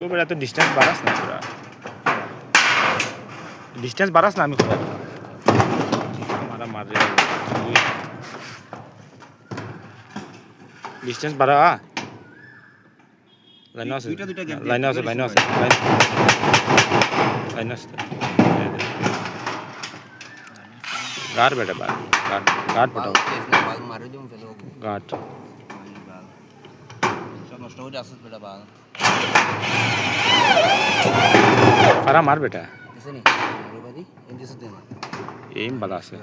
তো বেটা তো ডিস্টেন্স বাড়াস না তোরা, ডিস্টেন্স বাড়াস না। আমি মারা মারে ডিস্টেন্স বাড়া। লাইন আছে, লাইন আছে, লাইন আছে, লাইন আছে। গার বেটা বাল, গাট পটাও, গাট ফারা মার বেটা। এম বালা আছে।